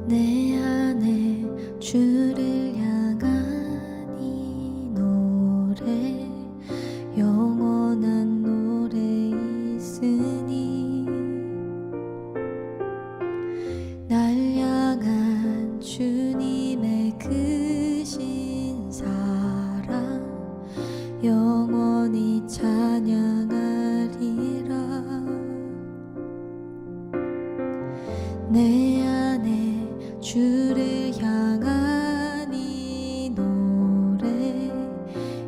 내 안에 주를 향한 이 노래 영원한 노래 있으니 날 향한 주님의 크신 사랑 영원히 찬양하리라. 내 안에 주를 향한 이 노래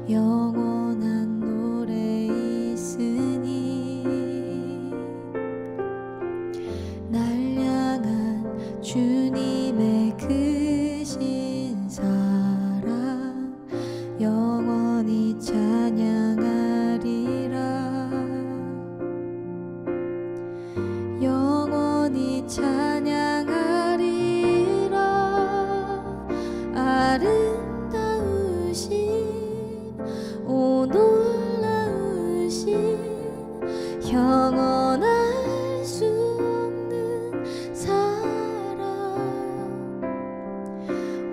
영원한 노래 있으니 날 향한 주님의 크신 사랑 영원히 찬양하리라. 영원히 찬양하리라. 아름다우신 오 놀라우신 영원할 수 없는 사랑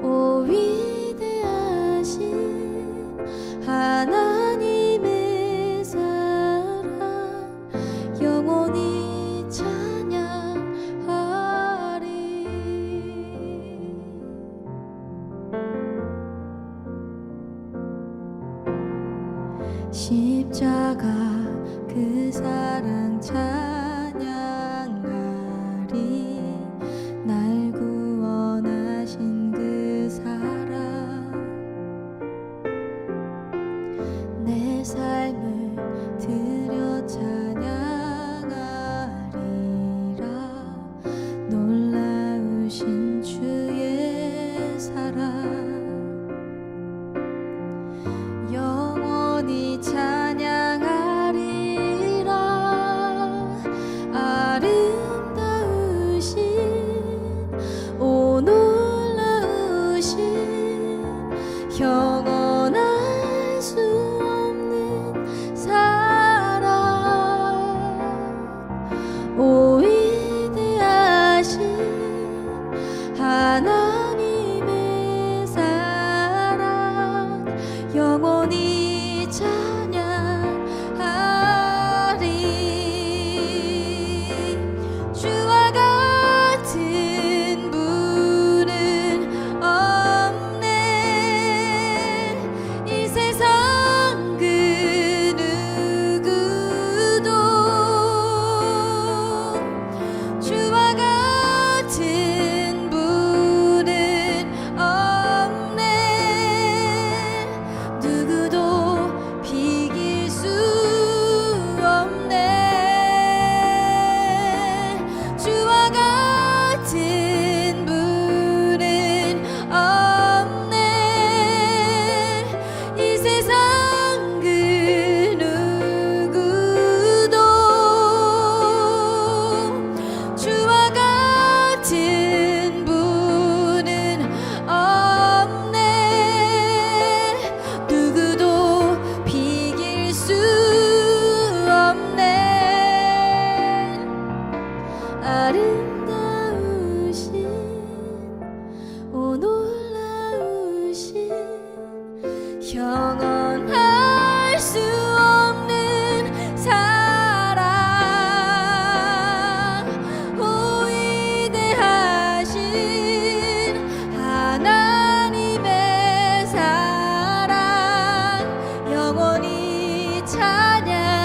오 위대하신 하나님의 사랑 영원히 찬양하리. 십자가 그 사랑 찬양하리. 날 구원하신 그 사랑 내 삶을 드려 찬양하리라. 놀라우신 주의 사랑 영원히 찬양하리라. 아름다우신 오 놀라우신 영원할 수 없는 사랑 오 위대하신 하나님의 사랑 영원히 찬양하리. 주와 같은 분은 없네. 이 세상 그 누구도 주와 같은 분은 없네. 누구도 비길 수 없네. 주와 같은 분은 없네. 이 세상 그 누구도 주와 같은 분은 없네. 누구도 비길 수 없네. 아름다우신 오 놀라우신 영원할 수 없는 사랑 오 위대하신 하나님의 사랑 영원히 찬양하리.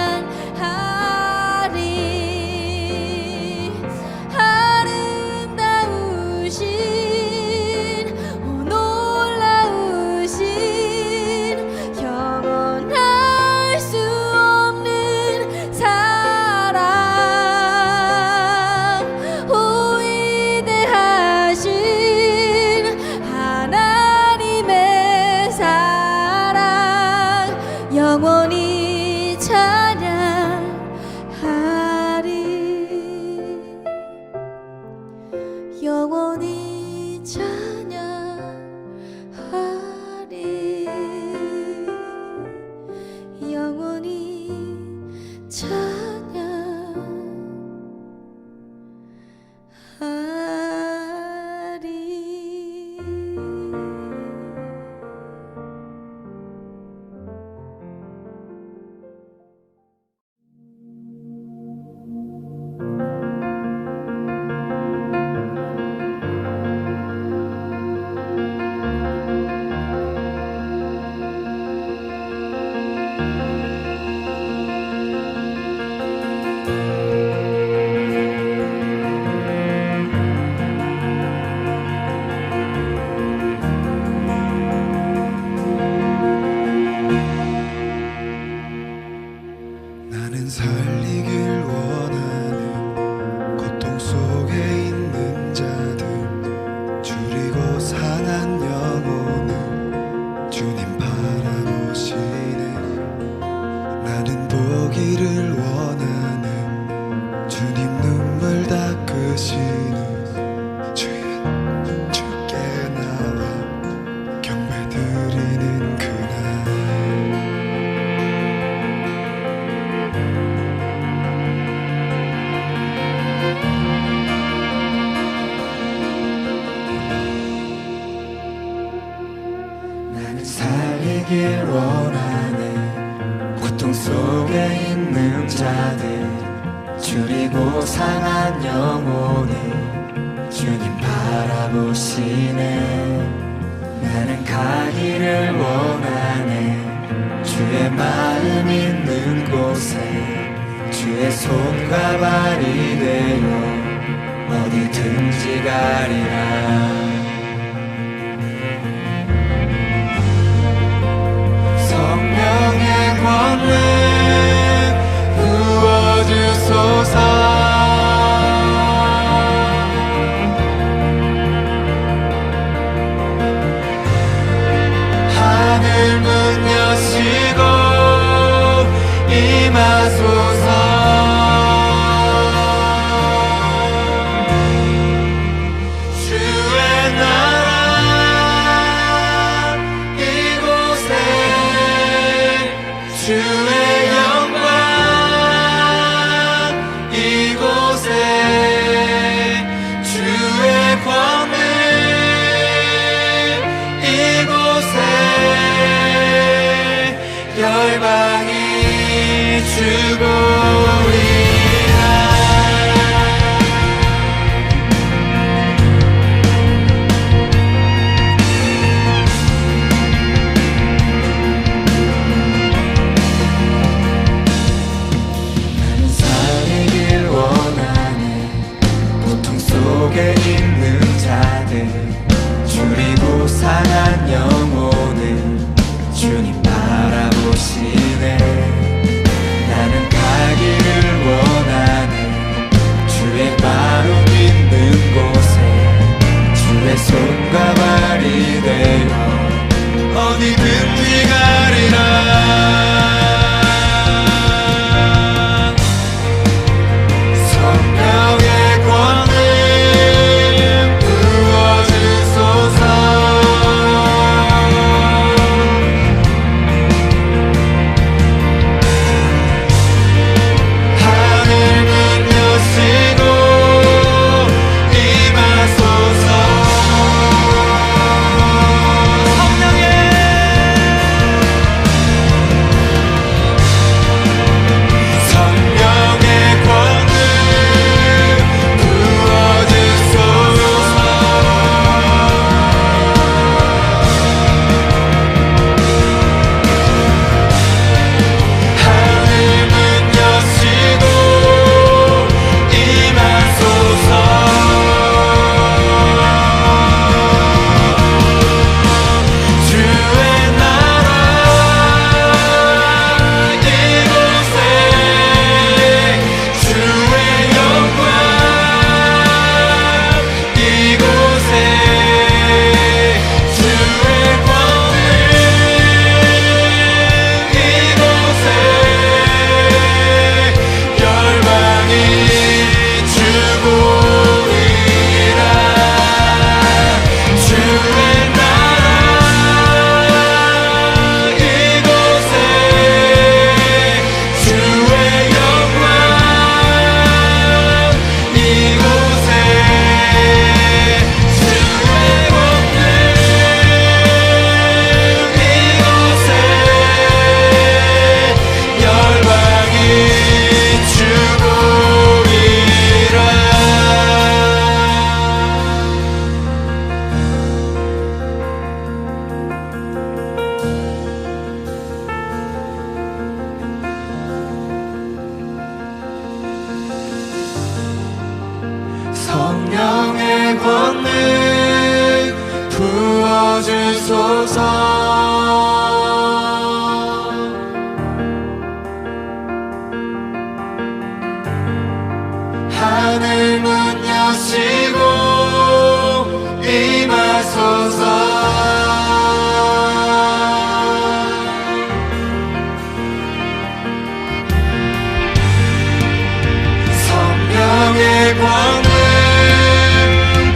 아름다우신 오 놀라우신 영원할 수 없는 사랑 오 위대하신 하나님의 사랑 영원히 찬양하리. 영원히 찬양하리. 영원히 찬양하리. 살리길 원하는 고통 속에 있는 자들 줄이고 상한 영혼을 주님 바라보시네. 나는 보기를 원하는 주님 눈물 닦으시는 주여 주께 나와 경배 드리는 그날. 나는 살리길 원하네. 고통 속에 있는 자들 줄이고 상한 영혼을 주님 바라보시네. 나는 가기를 원하네. 주의 마음 있는 곳에 주의 손과 발이 되어 어디든지 가리라. 성령의 권능 부어주소서. 하늘 문 여시고 임하소서. 주의 나라 이곳에 주의 영광 이곳에 주의 권능 이곳에 열방이 주보리라. 광을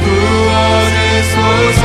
부어주소서.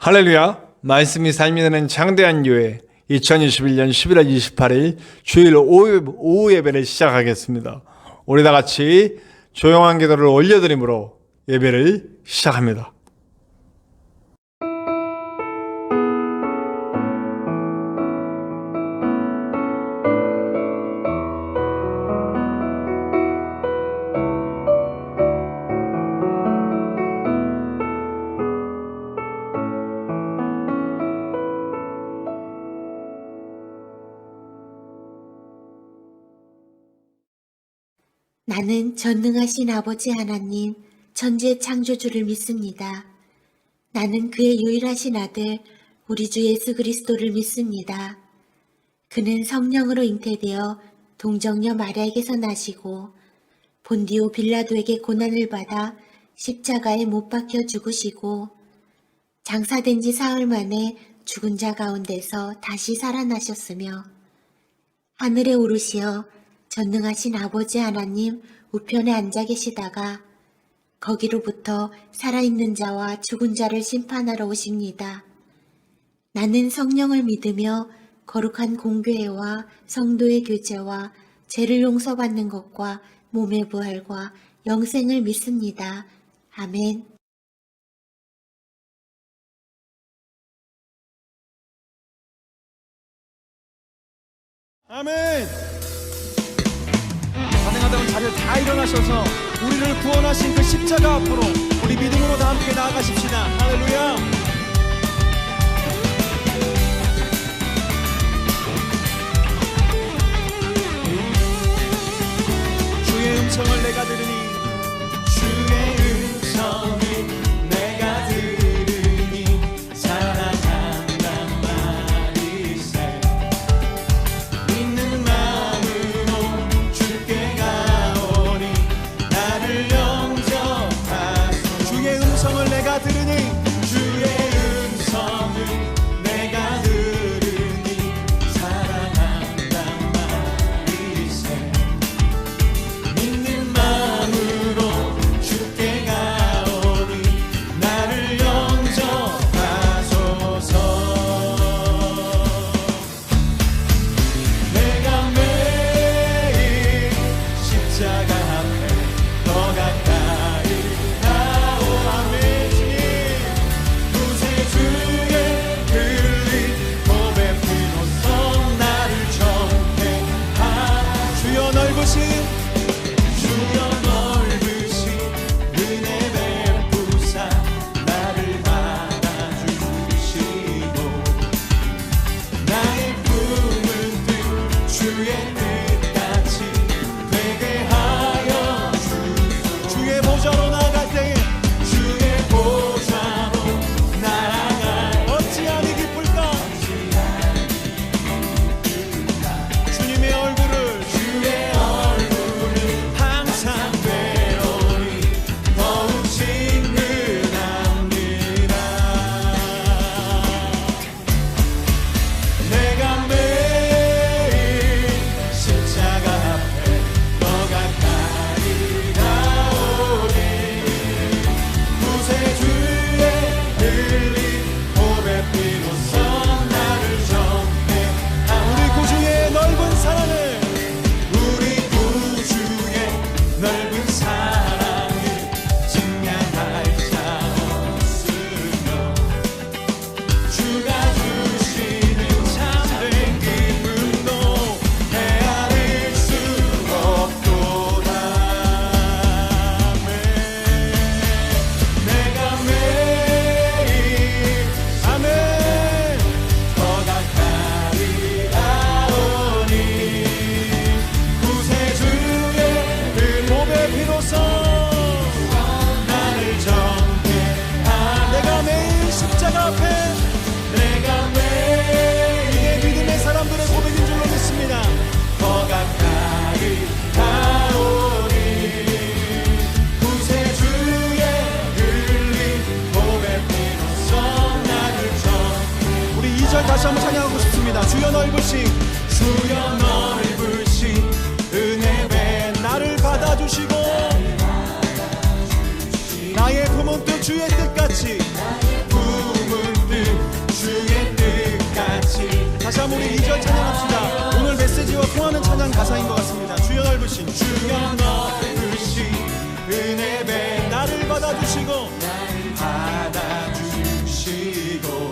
할렐루야. 말씀이 삶이 되는 장대한 교회 2021년 11월 28일 주일 오후 예배를 시작하겠습니다. 우리 다 같이 조용한 기도를 올려드림으로 예배를 시작합니다. 나는 전능하신 아버지 하나님, 천지의 창조주를 믿습니다. 나는 그의 유일하신 아들, 우리 주 예수 그리스도를 믿습니다. 그는 성령으로 잉태되어 동정녀 마리아에게서 나시고 본디오 빌라도에게 고난을 받아 십자가에 못 박혀 죽으시고 장사된 지 사흘 만에 죽은 자 가운데서 다시 살아나셨으며 하늘에 오르시어 전능하신 아버지 하나님 우편에 앉아 계시다가 거기로부터 살아있는 자와 죽은 자를 심판하러 오십니다. 나는 성령을 믿으며 거룩한 공교회와 성도의 교제와 죄를 용서받는 것과 몸의 부활과 영생을 믿습니다. 아멘. 아멘. 가능하다면 자리에 다 일어나셔서 우리를 구원하신 그 십자가 앞으로 우리 믿음으로 다 함께 나아가십시다. 할렐루야. 주의 음성을 내가 들으니 주의 음성을 내가 들으니 살아간단 말이세. 다시 한번 찬양하고 싶습니다. 주여 넓으신 주여 넓으신 은혜 배 나를 받아주시고 나의 품은 뜻 주의 뜻같이 품은 뜻 주의 뜻같이. 다시 한번 우리 2절 찬양합시다. 오늘 메시지와 통하는 찬양 가사인 것 같습니다. 주여 넓으신 주여 넓으신 은혜 배 나를 받아주시고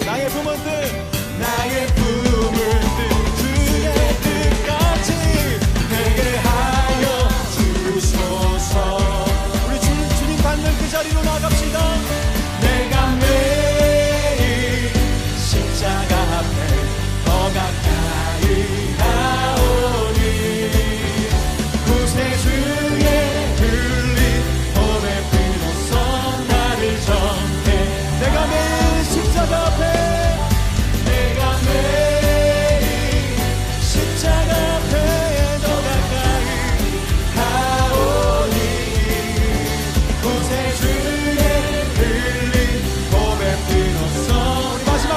나의 품은 뜻 나의 품은 뜻 주의 뜻같이 되게 하여 주소서. 우리 주님 받는 그 자리로 나갑시다. 내가 매일 십자가 앞에 더 가까이 나오니 구세주의 흘린 몸의 피로써 나를 정해. 내가 매일 십자가 앞에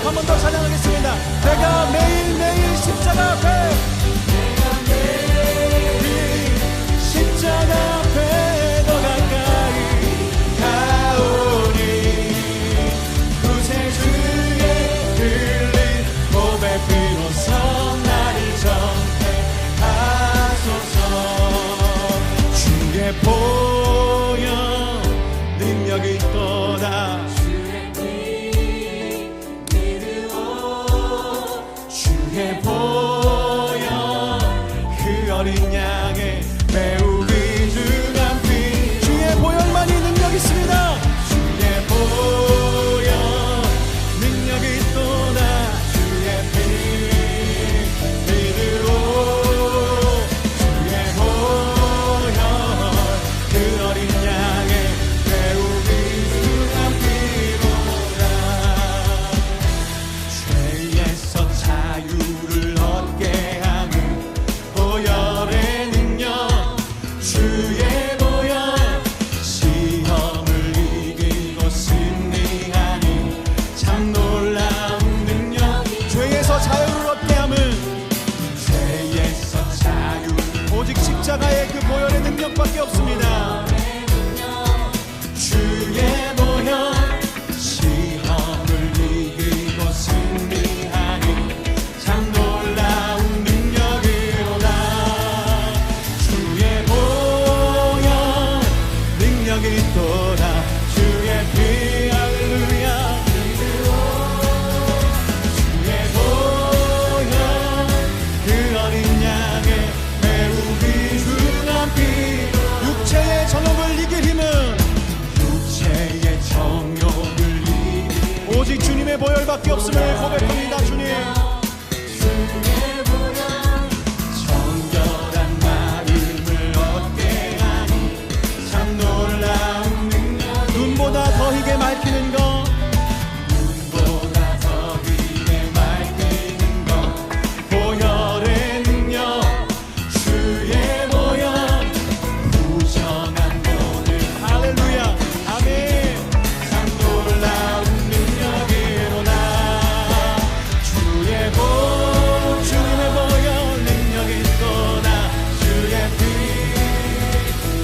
한 번 더 찬양하겠습니다. 내가 매일매일 십자가 앞에 내가 매일 십자가 앞에 더 가까이 가오니 구세주의 흘린 몸의 피로써 나를 정죄하소서. 주의 보혈 능력이 있도다. 주의 보혈 그 어린 양의 매우 귀중한 피. 주의 보혈만이 능력 있습니다. 주의 보혈 능력이 있도다. 주의 피 믿으오. 주의 보혈 그 어린 양의 매우 귀중한 피로다. 죄에서 자유를 얻게 하는 보혈의 능력. 주의 보혈 시험을 이기고 승리하니 참 놀라운 능력. 죄에서 자유를 얻게 함은 죄에서 자유 오직 십자가의 그 보혈의 능력밖에 없습니다. 주의 보혈 시험을 이기고 승리하니 참 놀라운 능력이로다. 주의 보혈 능력이 있도다. 주의 피 할렐루야. 주의 보혈 그 어린 양의 매우 귀중한 피. 육체의 정욕을 이길 힘은 육체의 정욕을 이길 오직 주님의 보혈밖에 없음을 고백합니다. 주님 정결한 마음을 얻게 하니 참 놀라운 능력. 눈보다 더 희게 맑히는 것 눈보다 더 희게 맑히는 것 보혈의 능력. 주의 보혈 부정한 모든 할렐루야 아멘 참 놀라운 능력이로다. 주의 주님의 보혈 능력이 있도다. 주의 피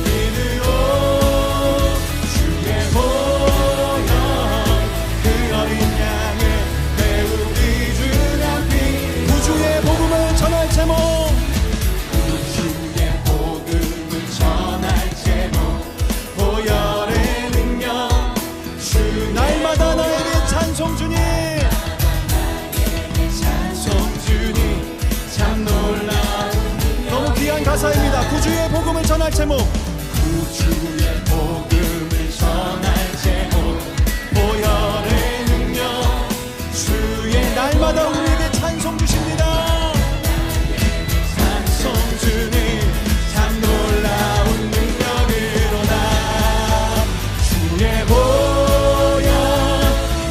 믿으오. 주의 보혈 그 어린 양의 매우 귀중한 피. 구주의 복음을 전할 제목. 구주의 복음을 전할 제목 보혈의 능력. 주 날마다 나에게 찬송 주님. 찬송 주님 참 놀라운 너무 귀한 가사입니다. 구주의 복음을 전할 제목. 구주의 복음을 전할 제목 보혈의 능력. 주의 날마다 우리에게 찬송 주십니다. 찬송 주님 참 놀라운 능력이로다. 주의 보혈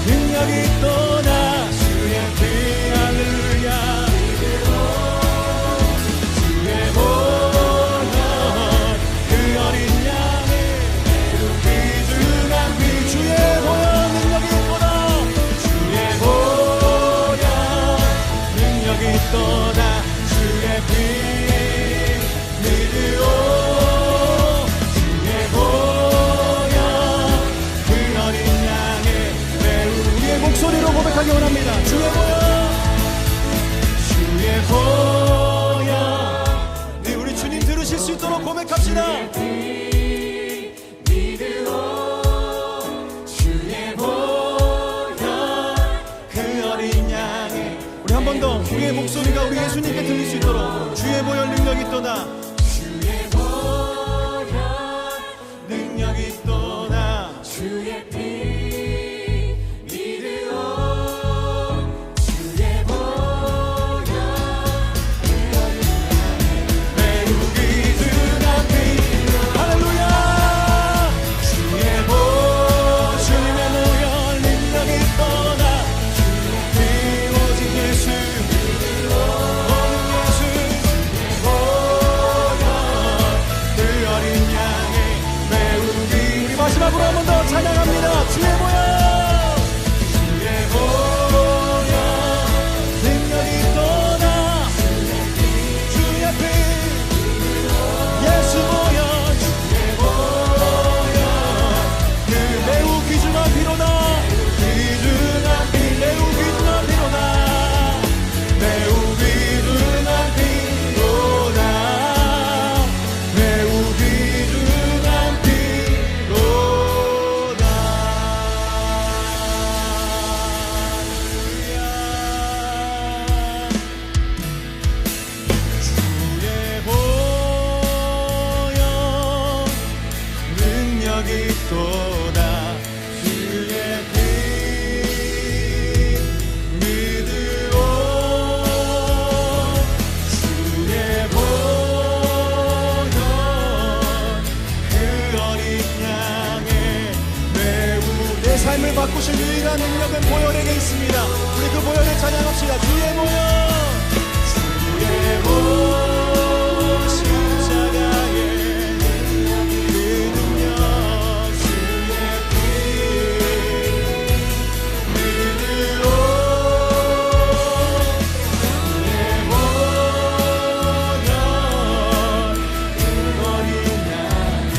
능력이 있도다. 주의 피 할렐루야. 주의 보혈 그 어린 양의 매우 귀중한 피. 주의 보혈 능력이 있도다. 주의 보혈 고백하기 원합니다. 주의 보혈, 주의 보혈. 네, 우리 주님 들으실 수 있도록 고백합시다. 한 번 더 우리의 목소리가 우리 예수님께 들릴 수 있도록 주의 보혈 능력이 있도다. 주의 보혈 능력이 있도다. 주의 피 믿으오. 주의 보혈 매우 귀중한 피. 할렐루야. 주의 주님의 보혈 능력이 있도다. 마지막으로 한 번 더 찬양합니다. 주의 보혈, 주의 보혈 능력이 있도다. 주의 피 예수 보혈, 주의 보혈 그 매우 귀중한 피로다. 귀중한 피, 매우 귀중한 피로다. 매우 귀중한 피로다. 매우 귀중한 피로다. 주의 보혈 능력이 있도다. 주의 피 믿으오. 주의 보혈 그 어린 양의 매우 내 삶을 바꾸실 유일한 능력은 보혈에게 있습니다. 우리 그 보혈을 찬양합시다. 주의 보혈, 주의 보혈 십자가의 그 능력, 주의 피 믿으오. 주의 보혈 그 어린 양의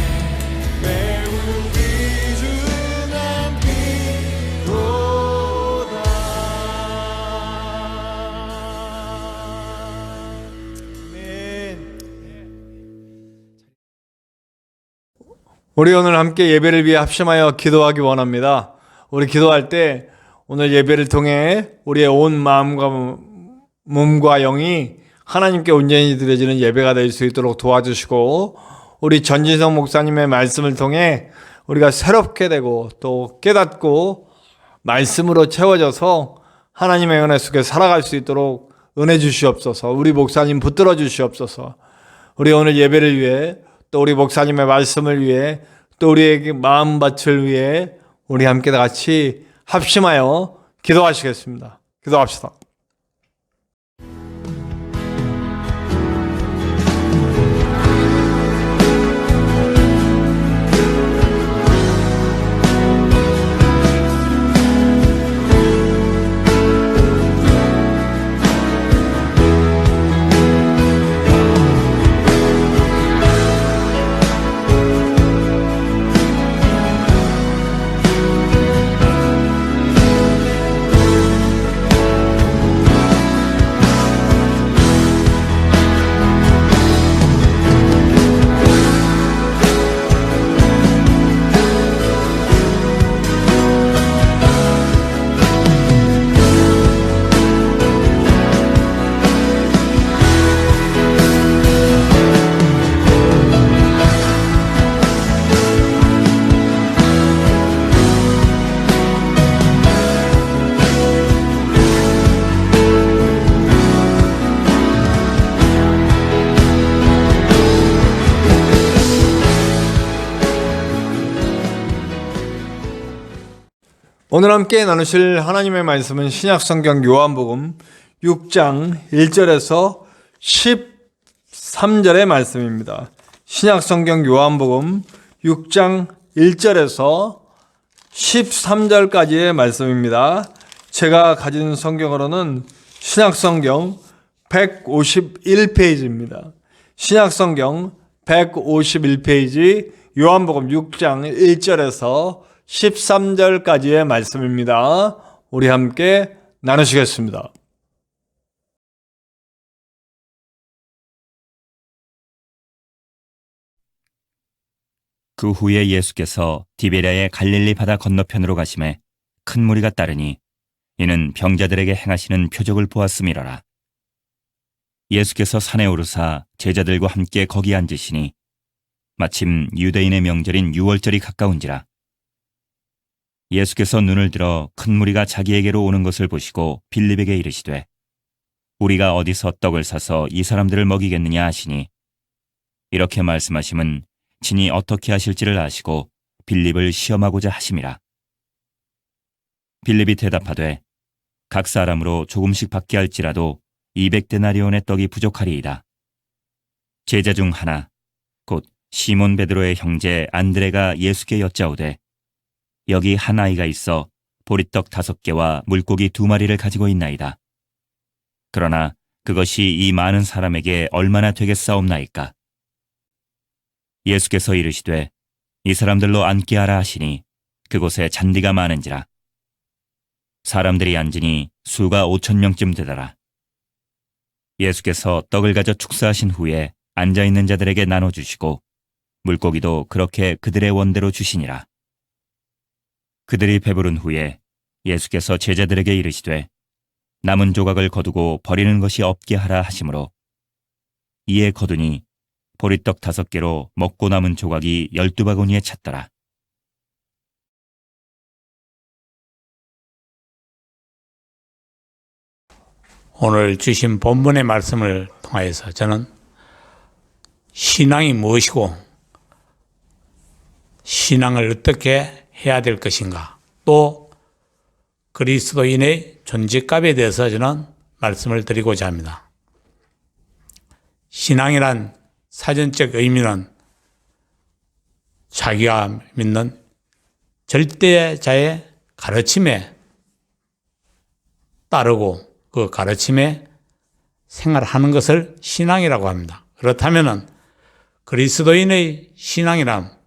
매우 귀중한 피로다. 아멘. 우리 오늘 함께 예배를 위해 합심하여 기도하기 원합니다. 우리 기도할 때 오늘 예배를 통해 우리의 온 마음과 몸과 영이 하나님께 온전히 드려지는 예배가 될 수 있도록 도와주시고, 우리 전진성 목사님의 말씀을 통해 우리가 새롭게 되고 또 깨닫고 말씀으로 채워져서 하나님의 은혜 속에 살아갈 수 있도록 은혜 주시옵소서. 우리 목사님 붙들어 주시옵소서. 우리 오늘 예배를 위해, 또 우리 목사님의 말씀을 위해, 또 우리에게 마음밭을 위해 우리 함께 다 같이 합심하여 기도하시겠습니다. 기도합시다. 오늘 함께 나누실 하나님의 말씀은 신약성경 요한복음 6장 1절에서 13절의 말씀입니다. 신약성경 요한복음 6장 1절에서 13절까지의 말씀입니다. 제가 가진 성경으로는 신약성경 151페이지입니다. 신약성경 151페이지 요한복음 6장 1절에서 13절까지의 말씀입니다. 우리 함께 나누시겠습니다. 그 후에 예수께서 디베랴의 갈릴리 바다 건너편으로 가심에 큰 무리가 따르니 이는 병자들에게 행하시는 표적을 보았음이로라. 예수께서 산에 오르사 제자들과 함께 거기 앉으시니 마침 유대인의 명절인 유월절이 가까운지라. 예수께서 눈을 들어 큰 무리가 자기에게로 오는 것을 보시고 빌립에게 이르시되 우리가 어디서 떡을 사서 이 사람들을 먹이겠느냐 하시니 이렇게 말씀하심은 진이 어떻게 하실지를 아시고 빌립을 시험하고자 하심이라. 빌립이 대답하되 각 사람으로 조금씩 받게 할지라도 200데나리온의 떡이 부족하리이다. 제자 중 하나 곧 시몬 베드로의 형제 안드레가 예수께 여짜오되 여기 한 아이가 있어 보리떡 5개와 물고기 2마리를 가지고 있나이다. 그러나 그것이 이 많은 사람에게 얼마나 되겠사옵나이까? 예수께서 이르시되 이 사람들로 앉게 하라 하시니 그곳에 잔디가 많은지라. 사람들이 앉으니 수가 5,000명쯤 되더라. 예수께서 떡을 가져 축사하신 후에 앉아있는 자들에게 나눠주시고 물고기도 그렇게 그들의 원대로 주시니라. 그들이 배부른 후에 예수께서 제자들에게 이르시되 남은 조각을 거두고 버리는 것이 없게 하라 하시므로 이에 거두니 보리떡 5개로 먹고 남은 조각이 12바구니에 찼더라. 오늘 주신 본문의 말씀을 통하여서 저는 신앙이 무엇이고 신앙을 어떻게 해야 될 것인가, 또 그리스도인의 존재값에 대해서 저는 말씀을 드리고자 합니다. 신앙이란 사전적 의미는 자기가 믿는 절대자의 가르침에 따르고 그 가르침에 생활하는 것을 신앙이라고 합니다. 그렇다면 그리스도인의 신앙이란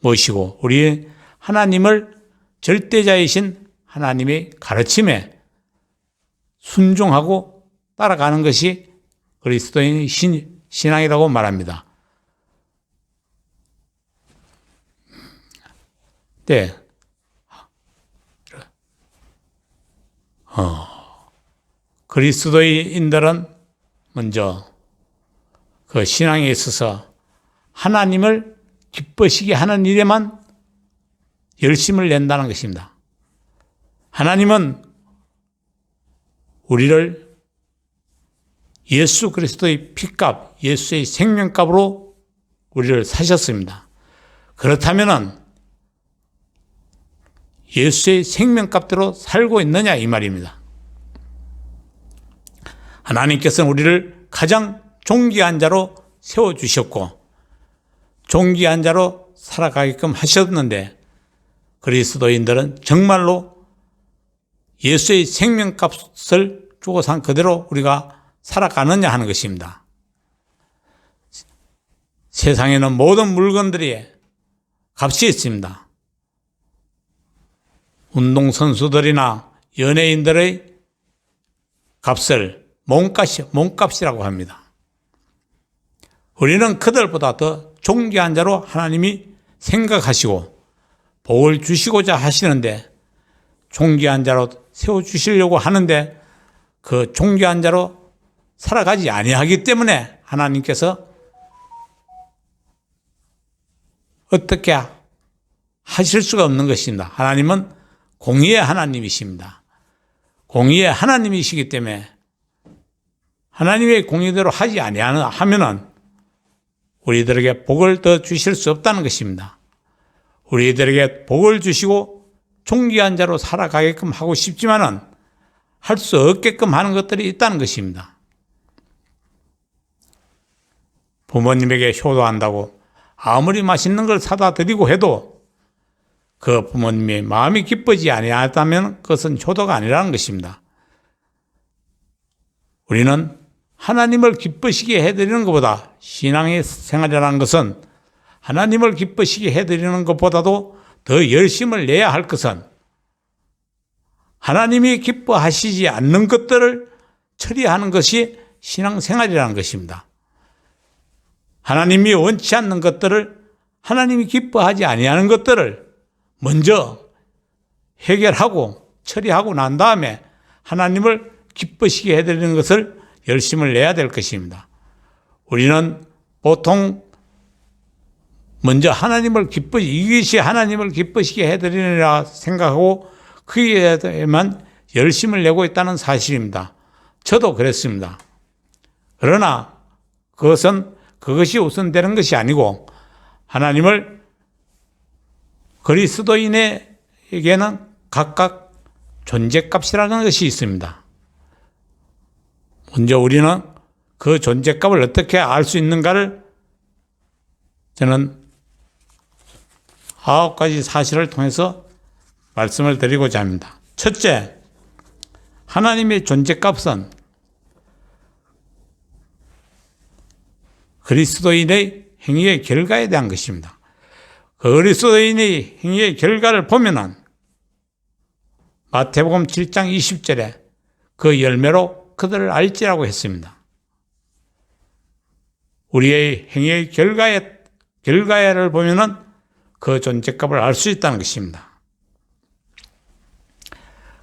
무엇이고 우리 하나님을 절대자이신 하나님의 가르침에 순종하고 따라가는 것이 그리스도인의 신앙이라고 말합니다. 네. 그리스도인들은 먼저 그 신앙에 있어서 하나님을 기쁘시게 하는 일에만 열심을 낸다는 것입니다. 하나님은 우리를 예수 그리스도의 피값, 예수의 생명값으로 우리를 사셨습니다. 그렇다면 예수의 생명값대로 살고 있느냐 이 말입니다. 하나님께서는 우리를 가장 존귀한 자로 세워주셨고 존귀한 자로 살아가게끔 하셨는데 그리스도인들은 정말로 예수의 생명값을 주고 산 그대로 우리가 살아가느냐 하는 것입니다. 세상에는 모든 물건들이 값이 있습니다. 운동선수들이나 연예인들의 값을 몸값이라고 합니다. 우리는 그들보다 더 존귀한 자로 하나님이 생각하시고 복을 주시고자 하시는데 존귀한 자로 세워주시려고 하는데 그 존귀한 자로 살아가지 아니하기 때문에 하나님께서 어떻게 하실 수가 없는 것입니다. 하나님은 공의의 하나님이십니다. 공의의 하나님이시기 때문에 하나님의 공의대로 하지 아니하면은 우리들에게 복을 더 주실 수 없다는 것입니다. 우리들에게 복을 주시고 존귀한 자로 살아가게끔 하고 싶지만은 할 수 없게끔 하는 것들이 있다는 것입니다. 부모님에게 효도한다고 아무리 맛있는 걸 사다 드리고 해도 그 부모님의 마음이 기쁘지 아니하다면 그것은 효도가 아니라는 것입니다. 우리는 하나님을 기쁘시게 해드리는 것보다 신앙의 생활이라는 것은 하나님을 기쁘시게 해드리는 것보다도 더 열심을 내야 할 것은 하나님이 기뻐하시지 않는 것들을 처리하는 것이 신앙생활이라는 것입니다. 하나님이 원치 않는 것들을, 하나님이 기뻐하지 아니하는 것들을 먼저 해결하고 처리하고 난 다음에 하나님을 기쁘시게 해드리는 것을 열심을 내야 될 것입니다. 우리는 보통 먼저 이것이 하나님을 기쁘시게 해드리느라 생각하고 거기에만 열심을 내고 있다는 사실입니다. 저도 그랬습니다. 그러나 그것이 우선되는 것이 아니고 하나님을 그리스도인에게는 각각 존재값이라는 것이 있습니다. 먼저 우리는 그 존재값을 어떻게 알 수 있는가를 저는 9가지 사실을 통해서 말씀을 드리고자 합니다. 첫째, 하나님의 존재값은 그리스도인의 행위의 결과에 대한 것입니다. 그 그리스도인의 행위의 결과를 보면은 마태복음 7장 20절에 그 열매로 그들을 알지라고 했습니다. 우리의 행위의 결과를 보면은 그 존재값을 알 수 있다는 것입니다.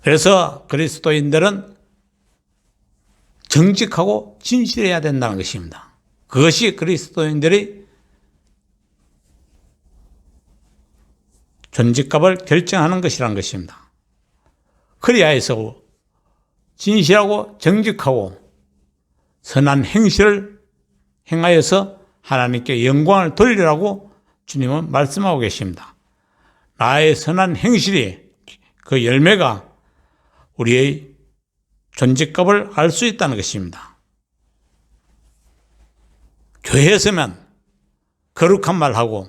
그래서 그리스도인들은 정직하고 진실해야 된다는 것입니다. 그것이 그리스도인들의 존재값을 결정하는 것이라는 것입니다. 그래야 해서 진실하고 정직하고 선한 행실을 행하여서 하나님께 영광을 돌리라고 주님은 말씀하고 계십니다. 나의 선한 행실이, 그 열매가 우리의 존재값을 알 수 있다는 것입니다. 교회에 서면 거룩한 말하고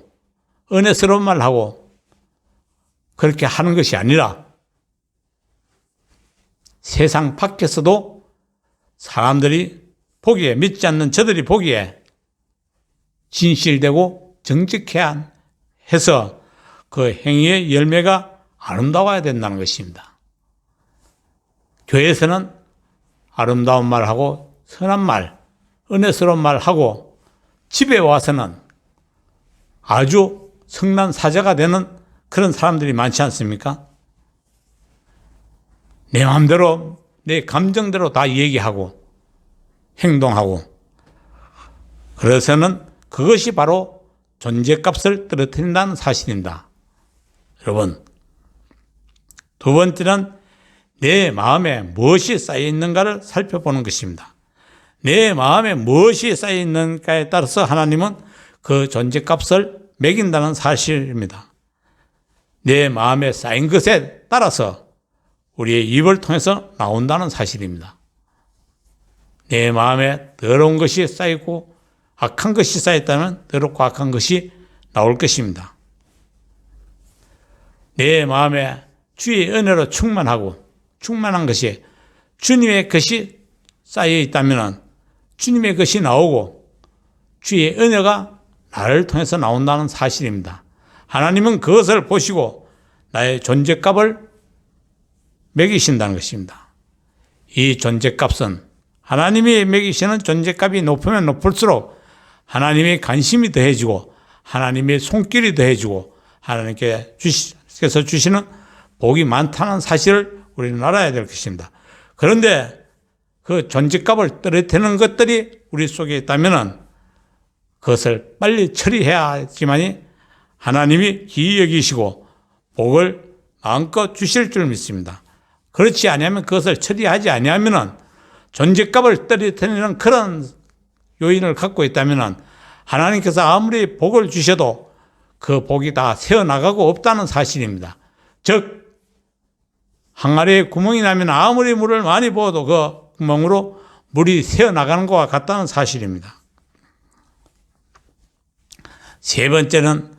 은혜스러운 말하고 그렇게 하는 것이 아니라 세상 밖에서도 사람들이 보기에, 믿지 않는 저들이 보기에 진실되고 정직해야 해서 그 행위의 열매가 아름다워야 된다는 것입니다. 교회에서는 아름다운 말하고 선한 말, 은혜스러운 말하고 집에 와서는 아주 성난 사자가 되는 그런 사람들이 많지 않습니까? 내 마음대로, 내 감정대로 다 얘기하고 행동하고, 그래서는 그것이 바로 존재값을 떨어뜨린다는 사실입니다. 여러분, 두 번째는 내 마음에 무엇이 쌓여 있는가를 살펴보는 것입니다. 내 마음에 무엇이 쌓여 있는가에 따라서 하나님은 그 존재값을 매긴다는 사실입니다. 내 마음에 쌓인 것에 따라서 우리의 입을 통해서 나온다는 사실입니다. 내 마음에 더러운 것이 쌓이고 악한 것이 쌓였다면 더럽고 악한 것이 나올 것입니다. 내 마음에 주의 은혜로 충만한 것이, 주님의 것이 쌓여 있다면 주님의 것이 나오고 주의 은혜가 나를 통해서 나온다는 사실입니다. 하나님은 그것을 보시고 나의 존재값을 매기신다는 것입니다. 이 존재값은 하나님이 매기시는 존재값이 높으면 높을수록 하나님의 관심이 더해지고 하나님의 손길이 더해지고 하나님께서 주시는 복이 많다는 사실을 우리는 알아야 될 것입니다. 그런데 그 존재값을 떨어뜨리는 것들이 우리 속에 있다면 그것을 빨리 처리해야지만이 하나님이 기이 여기시고 복을 마음껏 주실 줄 믿습니다. 그렇지 아니하면, 그것을 처리하지 아니하면 존재값을 떨어뜨리는 그런 요인을 갖고 있다면 하나님께서 아무리 복을 주셔도 그 복이 다 새어나가고 없다는 사실입니다. 즉, 항아리에 구멍이 나면 아무리 물을 많이 부어도 그 구멍으로 물이 새어나가는 것과 같다는 사실입니다. 세 번째는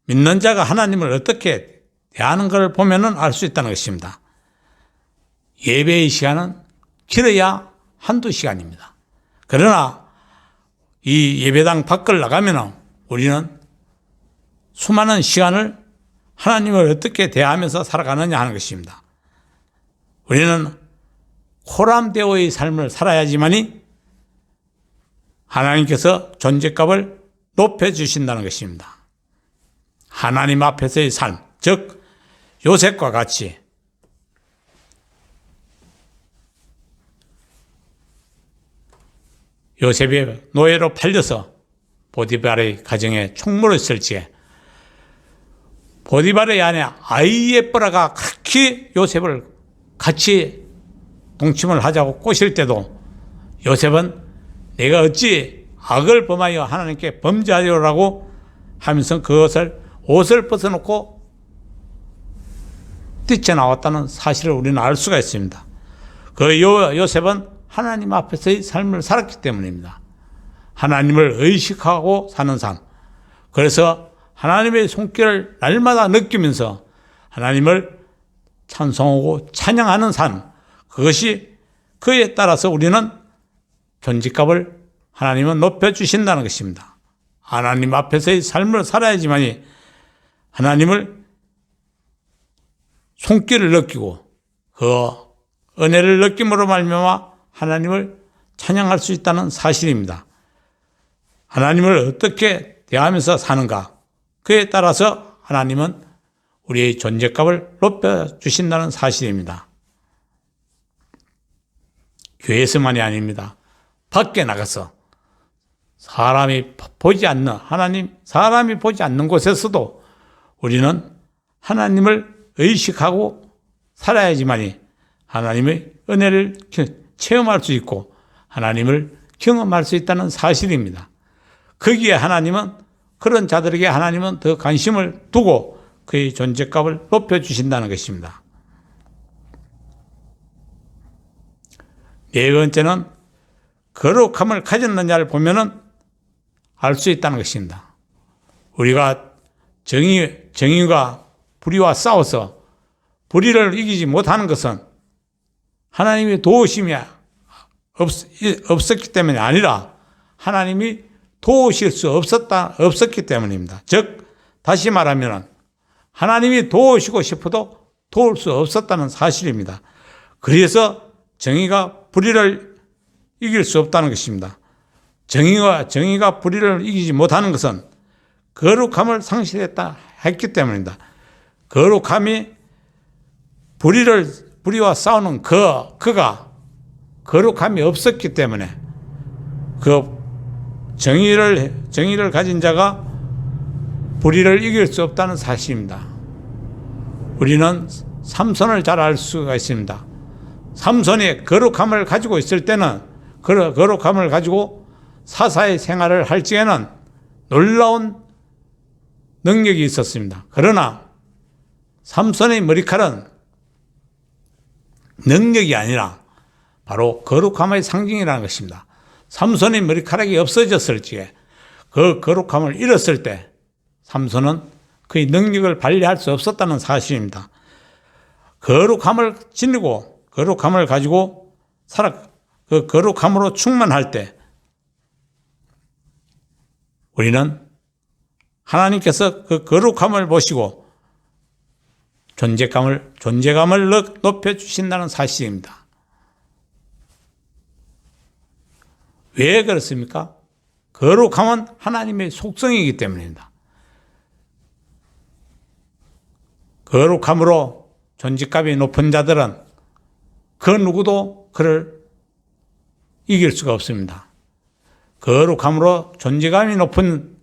믿는 자가 하나님을 어떻게 대하는 것을 보면 알 수 있다는 것입니다. 예배의 시간은 길어야 한두 시간입니다. 그러나 이 예배당 밖을 나가면 우리는 수많은 시간을 하나님을 어떻게 대하면서 살아가느냐 하는 것입니다. 우리는 호람되어의 삶을 살아야지만이 하나님께서 존재값을 높여주신다는 것입니다. 하나님 앞에서의 삶, 즉 요셉과 같이 요셉이 노예로 팔려서 보디발의 가정에 총무로 있을 적에 보디발의 아내 아이에뻐라가 극히 요셉을 같이 동침을 하자고 꼬실 때도 요셉은 내가 어찌 악을 범하여 하나님께 범죄하리라고 하면서 그것을 옷을 벗어놓고 뛰쳐나왔다는 사실을 우리는 알 수가 있습니다. 그 요셉은 하나님 앞에서의 삶을 살았기 때문입니다. 하나님을 의식하고 사는 삶. 그래서 하나님의 손길을 날마다 느끼면서 하나님을 찬송하고 찬양하는 삶. 그것이 그에 따라서 우리는 존재값을 하나님은 높여주신다는 것입니다. 하나님 앞에서의 삶을 살아야지만이 하나님을 손길을 느끼고 그 은혜를 느낌으로 말미암아 하나님을 찬양할 수 있다는 사실입니다. 하나님을 어떻게 대하면서 사는가, 그에 따라서 하나님은 우리의 존재값을 높여주신다는 사실입니다. 교회에서만이 아닙니다. 밖에 나가서 사람이 보지 않는 하나님, 사람이 보지 않는 곳에서도 우리는 하나님을 의식하고 살아야지만이 하나님의 은혜를 체험할 수 있고 하나님을 경험할 수 있다는 사실입니다. 거기에 하나님은 그런 자들에게 하나님은 더 관심을 두고 그의 존재값을 높여주신다는 것입니다. 네 번째는 거룩함을 가졌느냐를 보면은 알 수 있다는 것입니다. 우리가 정의가 불의와 싸워서 불의를 이기지 못하는 것은 하나님의 도우심이 없었기 때문이 아니라 하나님이 도우실 수 없었기 때문입니다. 즉, 다시 말하면 하나님이 도우시고 싶어도 도울 수 없었다는 사실입니다. 그래서 정의가 불의를 이길 수 없다는 것입니다. 정의가 불의를 이기지 못하는 것은 거룩함을 상실했기 때문입니다. 거룩함이 불의와 싸우는 그가 거룩함이 없었기 때문에 그 정의를 가진 자가 불의를 이길 수 없다는 사실입니다. 우리는 삼손을 잘 알 수가 있습니다. 삼손이 거룩함을 가지고 있을 때는 거룩함을 가지고 사사의 생활을 할 적에는 놀라운 능력이 있었습니다. 그러나 삼손의 머리칼은 능력이 아니라 바로 거룩함의 상징이라는 것입니다. 삼손의 머리카락이 없어졌을 적에 그 거룩함을 잃었을 때 삼손은 그의 능력을 발휘할 수 없었다는 사실입니다. 거룩함을 지니고 거룩함을 가지고 그 거룩함으로 충만할 때 우리는 하나님께서 그 거룩함을 보시고 존재감을 높여주신다는 사실입니다. 왜 그렇습니까? 거룩함은 하나님의 속성이기 때문입니다. 거룩함으로 존재감이 높은 자들은 그 누구도 그를 이길 수가 없습니다. 거룩함으로 존재감이 높은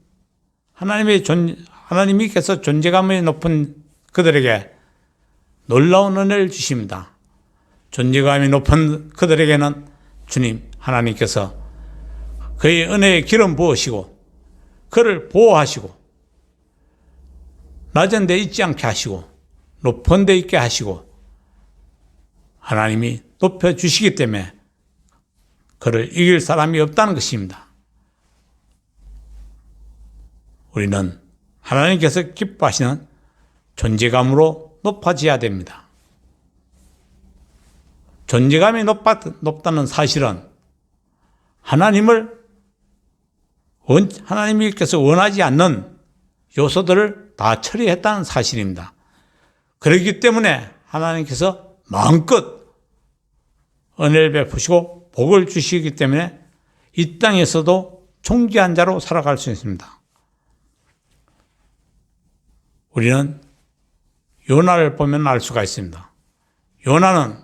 하나님께서 존재감이 높은 그들에게 놀라운 은혜를 주십니다. 존재감이 높은 그들에게는 주님 하나님께서 그의 은혜의 기름 부으시고 그를 보호하시고 낮은 데 있지 않게 하시고 높은 데 있게 하시고 하나님이 높여주시기 때문에 그를 이길 사람이 없다는 것입니다. 우리는 하나님께서 기뻐하시는 존재감으로 높아져야 됩니다. 존재감이 높다는 사실은 하나님께서 원하지 않는 요소들을 다 처리했다는 사실입니다. 그렇기 때문에 하나님께서 마음껏 은혜를 베푸시고 복을 주시기 때문에 이 땅에서도 존귀한 자로 살아갈 수 있습니다. 우리는 요나를 보면 알 수가 있습니다. 요나는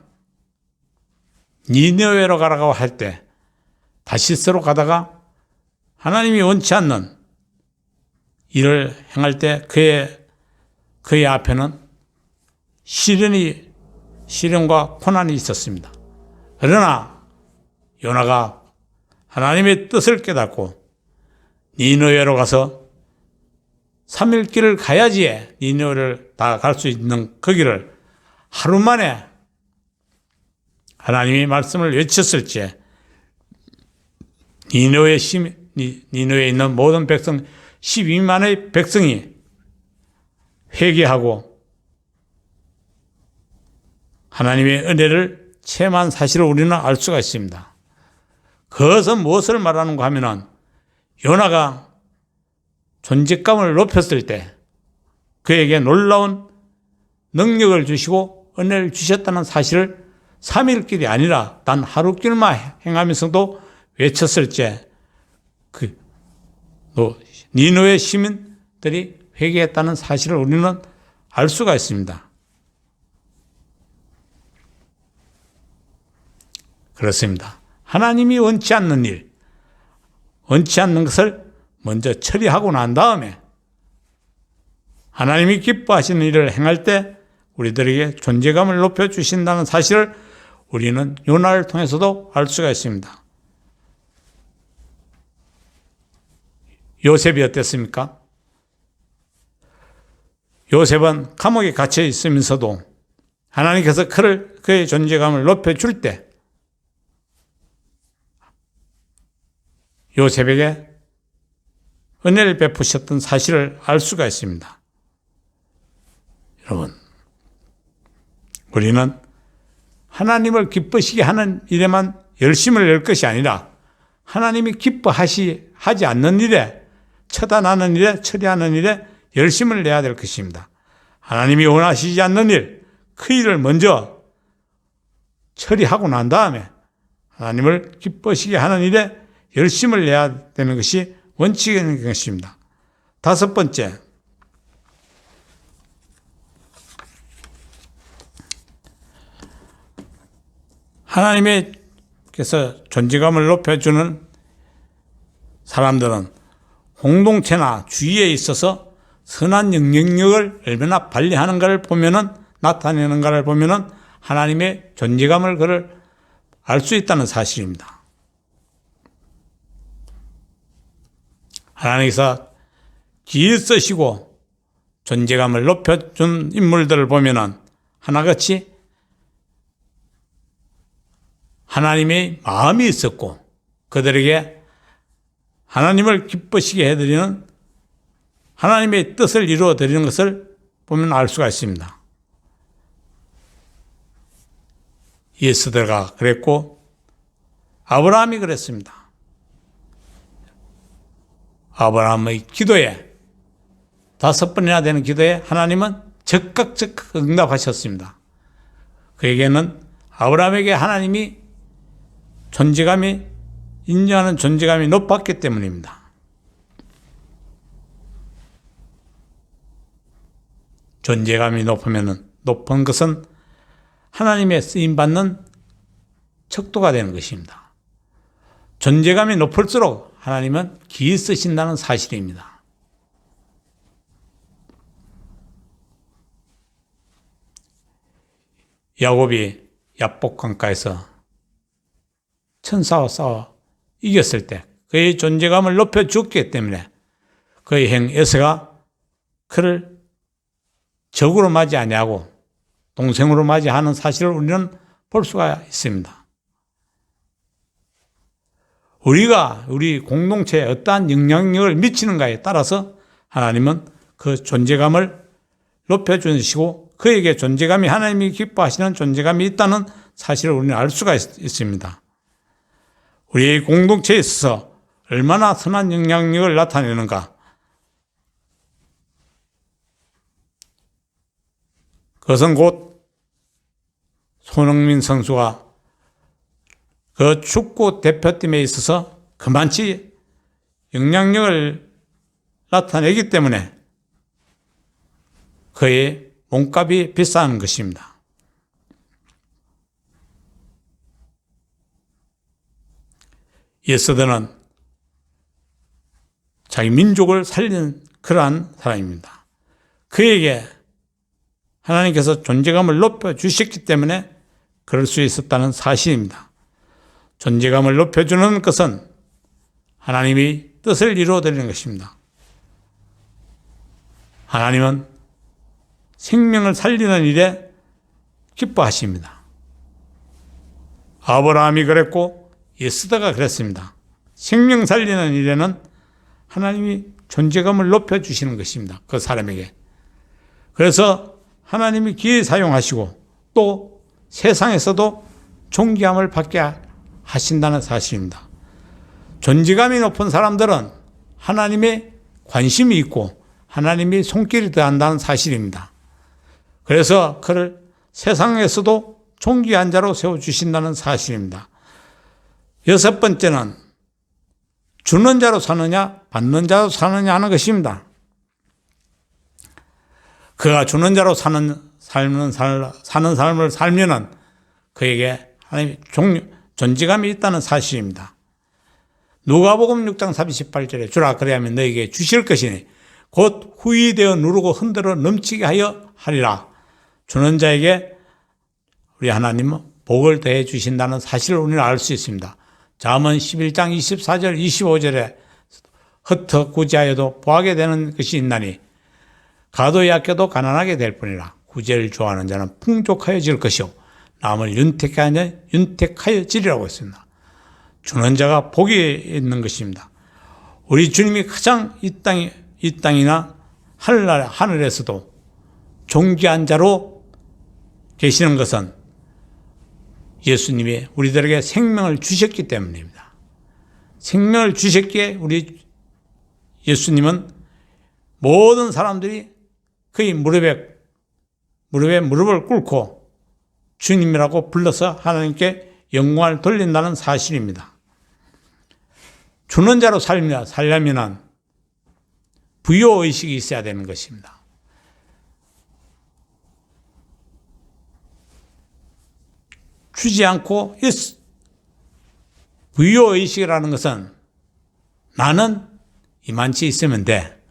니느웨로 가라고 할 때 다시스로 가다가 하나님이 원치 않는 일을 행할 때 그의 앞에는 시련과 고난이 있었습니다. 그러나 요나가 하나님의 뜻을 깨닫고 니느웨로 가서 3일 길을 가야지 니느웨를 다 갈 수 있는 그 길을 하루 만에 하나님이 말씀을 외쳤을지 니느웨에 있는 모든 백성 12만의 백성이 회개하고 하나님의 은혜를 체험한 사실을 우리는 알 수가 있습니다. 그것은 무엇을 말하는가 하면은 요나가 존재감을 높였을 때 그에게 놀라운 능력을 주시고 은혜를 주셨다는 사실을 3일길이 아니라 단 하루길만 행하면서도 외쳤을지 니느웨 시민들이 회개했다는 사실을 우리는 알 수가 있습니다. 그렇습니다. 하나님이 원치 않는 일, 원치 않는 것을 먼저 처리하고 난 다음에 하나님이 기뻐하시는 일을 행할 때 우리들에게 존재감을 높여주신다는 사실을 우리는 요나를 통해서도 알 수가 있습니다. 요셉이 어땠습니까? 요셉은 감옥에 갇혀 있으면서도 하나님께서 그의 존재감을 높여줄 때 요셉에게 은혜를 베푸셨던 사실을 알 수가 있습니다. 여러분, 우리는 하나님을 기쁘시게 하는 일에만 열심을 낼 것이 아니라 하나님이 기뻐하지 않는 일에, 처단하는 일에, 처리하는 일에 열심을 내야 될 것입니다. 하나님이 원하시지 않는 일, 그 일을 먼저 처리하고 난 다음에 하나님을 기쁘시게 하는 일에 열심을 내야 되는 것이 원칙인 것입니다. 다섯 번째, 하나님께서 존재감을 높여주는 사람들은 공동체나 주위에 있어서 선한 영향력을 얼마나 발휘하는가를 보면은, 나타내는가를 보면은 하나님의 존재감을 그를 알 수 있다는 사실입니다. 하나님께서 기일 쓰시고 존재감을 높여준 인물들을 보면은 하나같이 하나님의 마음이 있었고 그들에게 하나님을 기쁘시게 해드리는 하나님의 뜻을 이루어 드리는 것을 보면 알 수가 있습니다. 예스더가 그랬고 아브라함이 그랬습니다. 아브라함의 기도에 5번이나 되는 기도에 하나님은 즉각 응답하셨습니다. 그에게는 아브라함에게 하나님이 인정하는 존재감이 높았기 때문입니다. 존재감이 높은 것은 하나님의 쓰임받는 척도가 되는 것입니다. 존재감이 높을수록 하나님은 기이 쓰신다는 사실입니다. 야곱이 야복강가에서 천사와 싸워 이겼을 때 그의 존재감을 높여주었기 때문에 그의 형 에서가 그를 적으로 맞이 아니하고 동생으로 맞이하는 사실을 우리는 볼 수가 있습니다. 우리가 우리 공동체에 어떠한 영향력을 미치는가에 따라서 하나님은 그 존재감을 높여주시고 그에게 존재감이 하나님이 기뻐하시는 존재감이 있다는 사실을 우리는 알 수가 있습니다. 우리의 공동체에 있어서 얼마나 선한 영향력을 나타내는가, 그것은 곧 손흥민 선수가 그 축구 대표팀에 있어서 그만치 영향력을 나타내기 때문에 그의 몸값이 비싼 것입니다. 예스더는 자기 민족을 살린 그러한 사람입니다. 그에게 하나님께서 존재감을 높여주셨기 때문에 그럴 수 있었다는 사실입니다. 존재감을 높여주는 것은 하나님이 뜻을 이루어드리는 것입니다. 하나님은 생명을 살리는 일에 기뻐하십니다. 아브라함이 그랬고 예스더가 그랬습니다. 생명 살리는 일에는 하나님이 존재감을 높여주시는 것입니다. 그 사람에게. 그래서 하나님이 기회 사용하시고 또 세상에서도 존귀함을 받게 하신다는 사실입니다. 존재감이 높은 사람들은 하나님의 관심이 있고 하나님이 손길이 더한다는 사실입니다. 그래서 그를 세상에서도 존귀한 자로 세워주신다는 사실입니다. 여섯 번째는 주는 자로 사느냐 받는 자로 사느냐 하는 것입니다. 그가 주는 자로 사는 삶을 살면은 그에게 하나님의 존재감이 있다는 사실입니다. 누가복음 6장 38절에 주라 그리하면 너에게 주실 것이니 곧 후이되어 누르고 흔들어 넘치게 하여 하리라. 주는 자에게 우리 하나님은 복을 더해 주신다는 사실을 우리는 알 수 있습니다. 잠언 11장 24절 25절에 흩어구제하여도 보하게 되는 것이 있나니 가도 약해도 가난하게 될 뿐이라. 구제를 좋아하는 자는 풍족하여질 것이요 남을 윤택하여지리라고 했습니다. 주는 자가 복이 있는 것입니다. 우리 주님이 가장 이 땅이나 하늘에서도 존귀한 자로 계시는 것은 예수님이 우리들에게 생명을 주셨기 때문입니다. 생명을 주셨기에 우리 예수님은 모든 사람들이 그의 무릎에 무릎을 꿇고 주님이라고 불러서 하나님께 영광을 돌린다는 사실입니다. 주는 자로 살려면 부요의식이 있어야 되는 것입니다. 주지 않고 부요의식이라는 것은 나는 이만치 있으면 돼.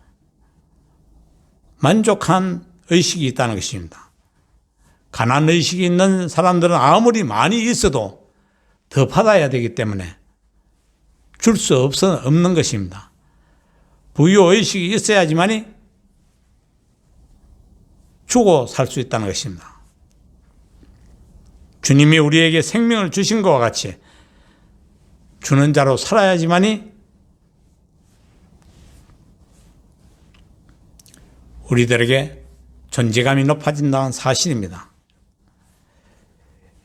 만족한 의식이 있다는 것입니다. 가난의식이 있는 사람들은 아무리 많이 있어도 더 받아야 되기 때문에 줄 수 없는 것입니다. 부요의식이 있어야지만이 주고 살 수 있다는 것입니다. 주님이 우리에게 생명을 주신 것과 같이 주는 자로 살아야지만이 우리들에게 존재감이 높아진다는 사실입니다.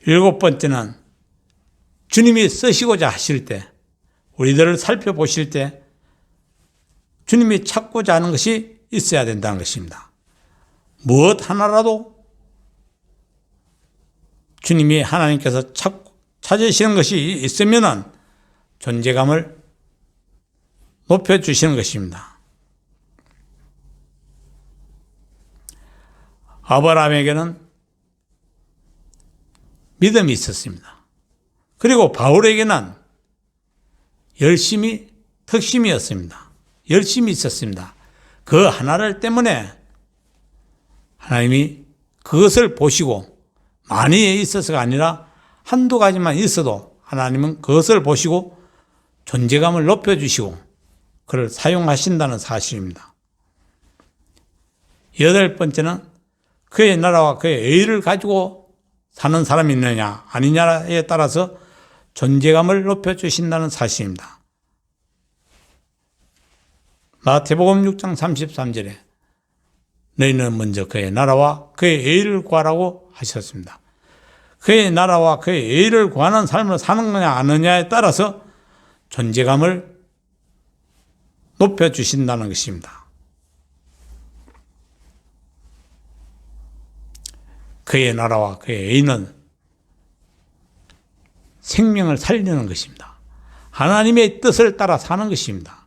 일곱 번째는 주님이 쓰시고자 하실 때, 우리들을 살펴보실 때 주님이 찾고자 하는 것이 있어야 된다는 것입니다. 무엇 하나라도 주님이 하나님께서 찾으시는 것이 있으면 존재감을 높여주시는 것입니다. 아브라함에게는 믿음이 있었습니다. 그리고 바울에게는 특심이었습니다. 열심이 있었습니다. 그 하나를 때문에 하나님이 그것을 보시고 많이 있어서가 아니라 한두 가지만 있어도 하나님은 그것을 보시고 존재감을 높여주시고 그를 사용하신다는 사실입니다. 여덟 번째는 그의 나라와 그의 의를 가지고 사는 사람이 있느냐 아니냐에 따라서 존재감을 높여주신다는 사실입니다. 마태복음 6장 33절에 너희는 먼저 그의 나라와 그의 의를 구하라고 하셨습니다. 그의 나라와 그의 의를 구하는 삶을 사는 거냐 아느냐에 따라서 존재감을 높여주신다는 것입니다. 그의 나라와 그의 의는 생명을 살리는 것입니다. 하나님의 뜻을 따라 사는 것입니다.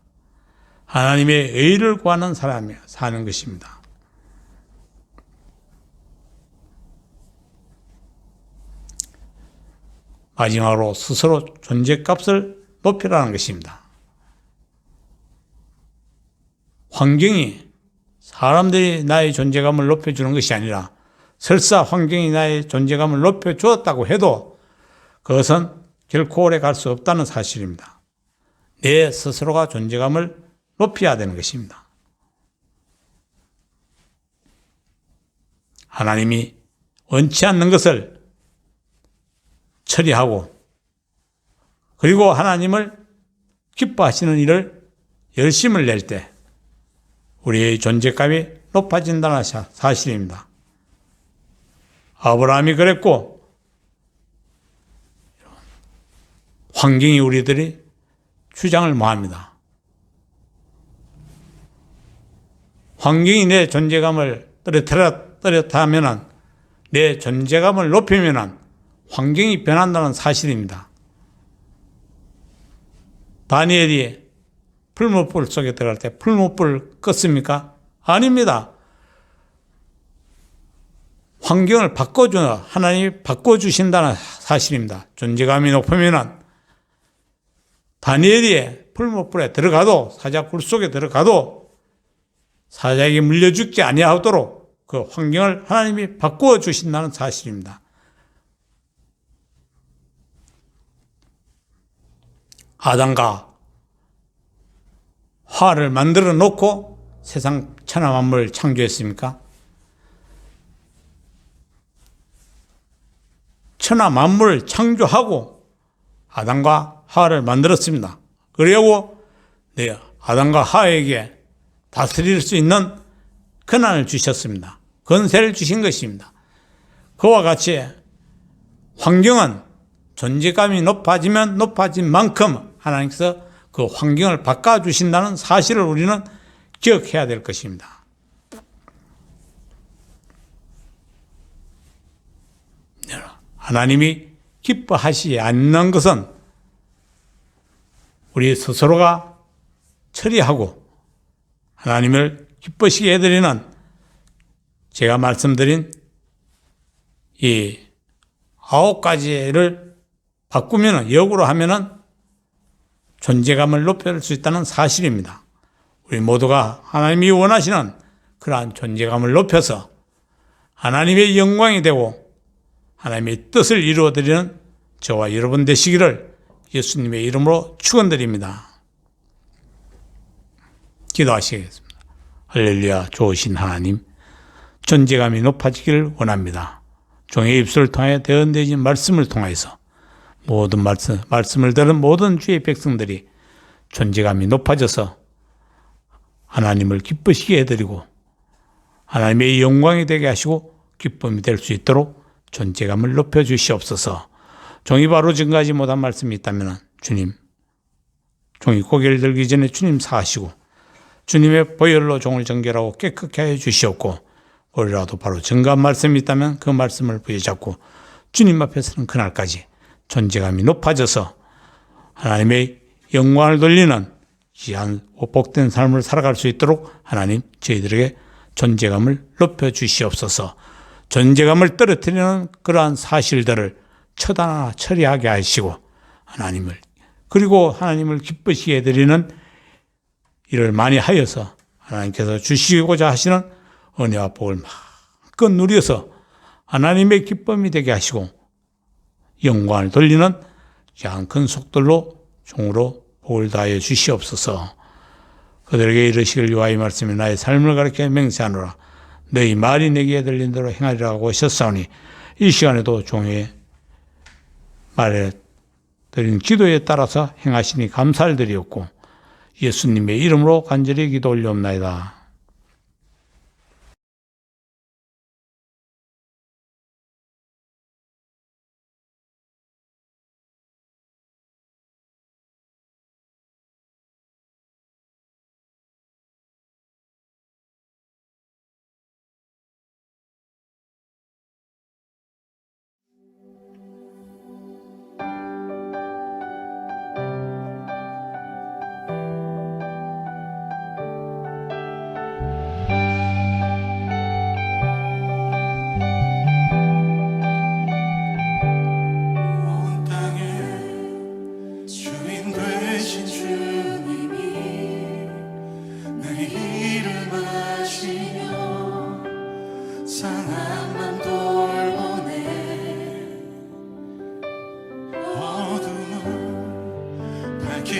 하나님의 의를 구하는 사람이 사는 것입니다. 마지막으로 스스로 존재값을 높이라는 것입니다. 환경이 사람들이 나의 존재감을 높여주는 것이 아니라 설사 환경이 나의 존재감을 높여주었다고 해도 그것은 결코 오래 갈 수 없다는 사실입니다. 내 스스로가 존재감을 높여야 되는 것입니다. 하나님이 원치 않는 것을 처리하고 그리고 하나님을 기뻐하시는 일을 열심을 낼 때 우리의 존재감이 높아진다는 사실입니다. 아브라함이 그랬고 환경이 우리들이 주장을 뭐합니다. 환경이 내 존재감을 떨어뜨렸다면 내 존재감을 높이면 환경이 변한다는 사실입니다. 다니엘이 풀무불 속에 들어갈 때 풀무불을 껐습니까? 아닙니다. 환경을 하나님이 바꿔주신다는 사실입니다. 존재감이 높으면 다니엘이 풀무불에 들어가도 사자굴 속에 들어가도 사자에게 물려 죽지 아니하도록 그 환경을 하나님이 바꾸어 주신다는 사실입니다. 아담과 화를 만들어 놓고 세상 천하 만물을 창조했습니까? 천하 만물을 창조하고 아담과 하와를 만들었습니다. 그리고 아담과 하와에게 다스릴 수 있는 권한을 주셨습니다. 권세를 주신 것입니다. 그와 같이 환경은 존재감이 높아지면 높아진 만큼 하나님께서 그 환경을 바꿔주신다는 사실을 우리는 기억해야 될 것입니다. 하나님이 기뻐하시지 않는 것은 우리 스스로가 처리하고 하나님을 기쁘시게 해드리는 제가 말씀드린 이 9가지를 바꾸면 역으로 하면은 존재감을 높일 수 있다는 사실입니다. 우리 모두가 하나님이 원하시는 그러한 존재감을 높여서 하나님의 영광이 되고 하나님의 뜻을 이루어드리는 저와 여러분 되시기를 예수님의 이름으로 축원드립니다. 기도하시겠습니다. 할렐루야. 좋으신 하나님, 존재감이 높아지기를 원합니다. 종의 입술을 통해 대언되어진 말씀을 통해서 모든 말씀을 들은 모든 주의 백성들이 존재감이 높아져서 하나님을 기쁘시게 해드리고 하나님의 영광이 되게 하시고 기쁨이 될 수 있도록 존재감을 높여주시옵소서. 종이 바로 증거하지 못한 말씀이 있다면 주님, 종이 고개를 들기 전에 주님 사하시고 주님의 보혈로 종을 정결하고 깨끗게 하여 주시옵고 오히려도 바로 증거한 말씀이 있다면 그 말씀을 부여잡고 주님 앞에 서는 그날까지 존재감이 높아져서 하나님의 영광을 돌리는 귀한 복된 삶을 살아갈 수 있도록 하나님 저희들에게 존재감을 높여주시옵소서. 존재감을 떨어뜨리는 그러한 사실들을 처단하나 처리하게 하시고 그리고 하나님을 기쁘시게 해드리는 일을 많이 하여서 하나님께서 주시고자 하시는 은혜와 복을 마음껏 누려서 하나님의 기쁨이 되게 하시고 영광을 돌리는 귀한 큰 속들로 종으로 복을 다하여 주시옵소서. 그들에게 이르시길 요하이 말씀이 나의 삶을 가르쳐 맹세하노라. 너희 말이 내게 들린 대로 행하리라고 하셨사오니 이 시간에도 종의 말에 드린 기도에 따라서 행하시니 감사를 드리옵고 예수님의 이름으로 간절히 기도 올리옵나이다.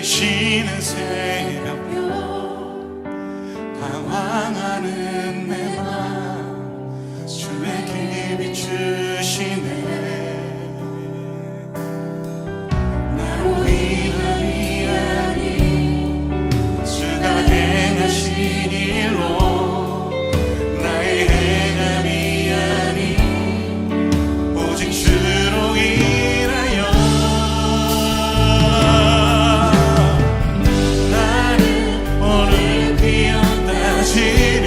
비치는 새벽별 당황하는 내 맘 주에게 비추시네. 나로 위함이 아닌 주가 행하신 일로 나의 행함이 아닌 오직 주로 인하여 나는 오늘 피었다 지는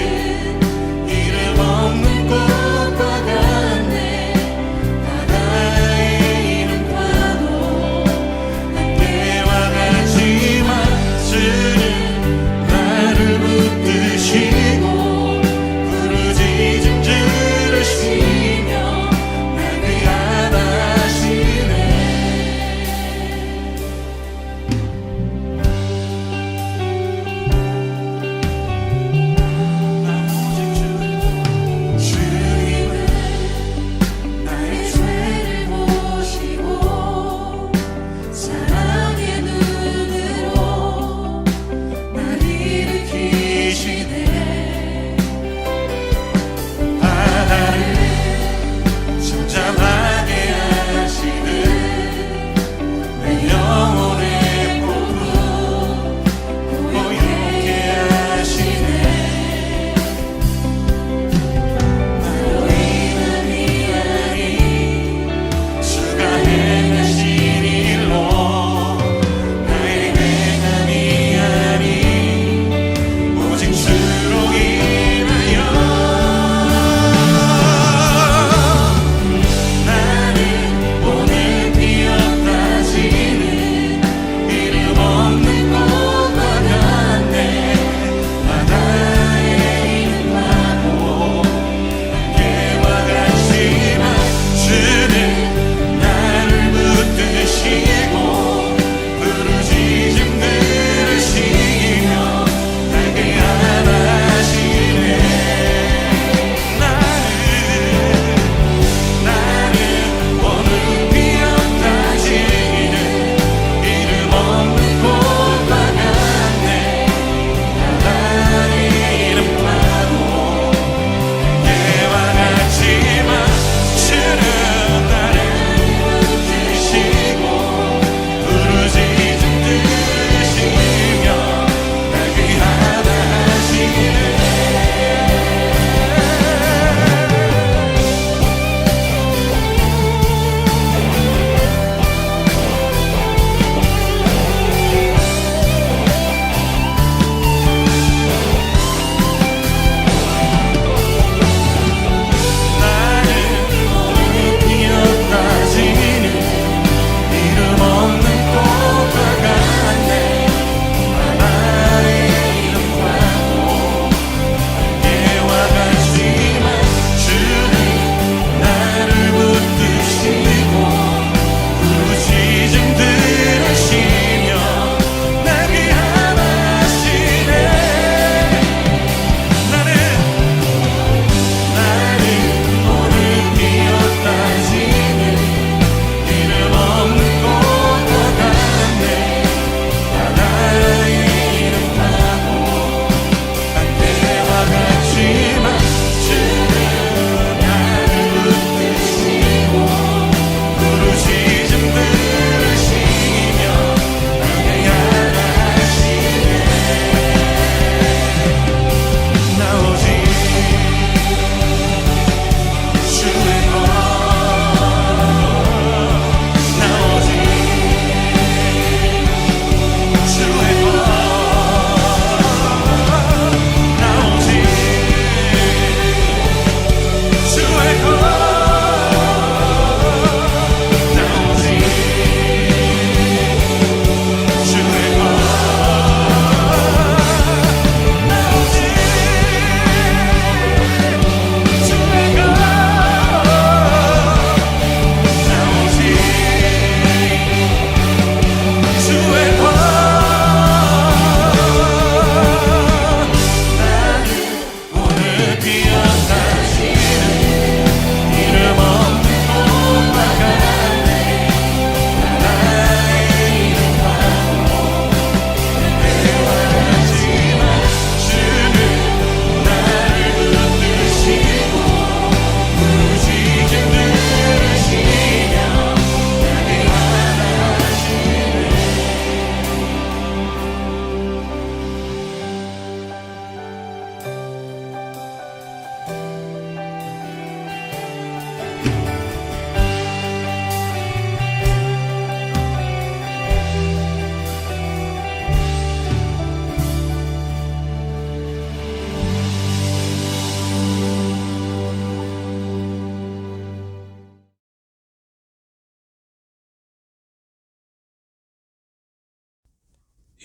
이름 없는 꽃과 같네. 바다의 이름과도 함께와 같지만 주는 나를 붙드시네.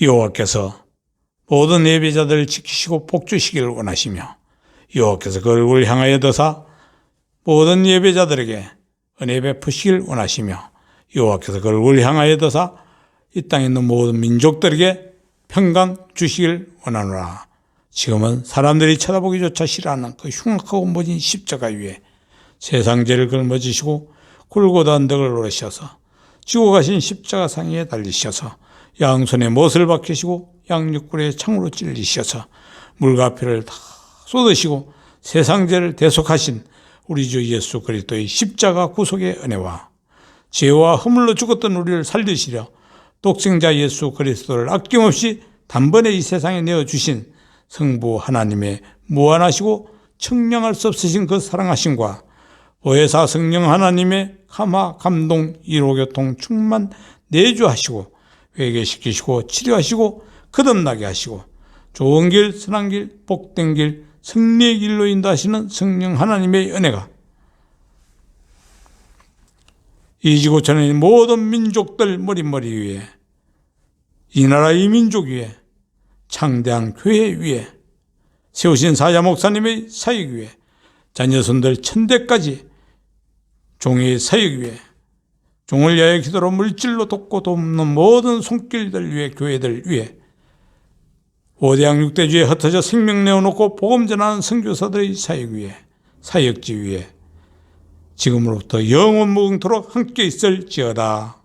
여호와께서 모든 예배자들을 지키시고 복주시기를 원하시며 여호와께서 그 얼굴을 향하여 드사 모든 예배자들에게 은혜 베푸시길 원하시며 여호와께서 그 얼굴을 향하여 드사 이 땅에 있는 모든 민족들에게 평강 주시길 원하노라. 지금은 사람들이 쳐다보기조차 싫어하는 그 흉악하고 모진 십자가 위에 세상 죄를 걸머지시고 굴고다 언덕을 오르셔서 지고 가신 십자가 상에 달리셔서 양손에 못을 박히시고 양육골에 창으로 찔리셔서 물과 피를 다 쏟으시고 세상 죄를 대속하신 우리 주 예수 그리스도의 십자가 구속의 은혜와 죄와 허물로 죽었던 우리를 살리시려 독생자 예수 그리스도를 아낌없이 단번에 이 세상에 내어주신 성부 하나님의 무한하시고 청량할 수 없으신 그 사랑하심과 보혜사 성령 하나님의 감화, 감동, 이로교통 충만 내주하시고 회개시키시고 치료하시고 거듭나게 하시고 좋은 길, 선한 길, 복된 길, 승리의 길로 인도하시는 성령 하나님의 은혜가 이 지구촌에 있는 모든 민족들 머리머리 위에 이 나라 이 민족 위에 창대한 교회 위에 세우신 사자 목사님의 사역 위에 자녀손들 천대까지 종의 사역 위에 종을 위하여 기도로 물질로 돕고 돕는 모든 손길들 위에 교회들 위에 5대양 6대주에 흩어져 생명 내어놓고 복음 전하는 선교사들의 사역 위에 사역지 위에 지금으로부터 영원 무궁토록 함께 있을지어다.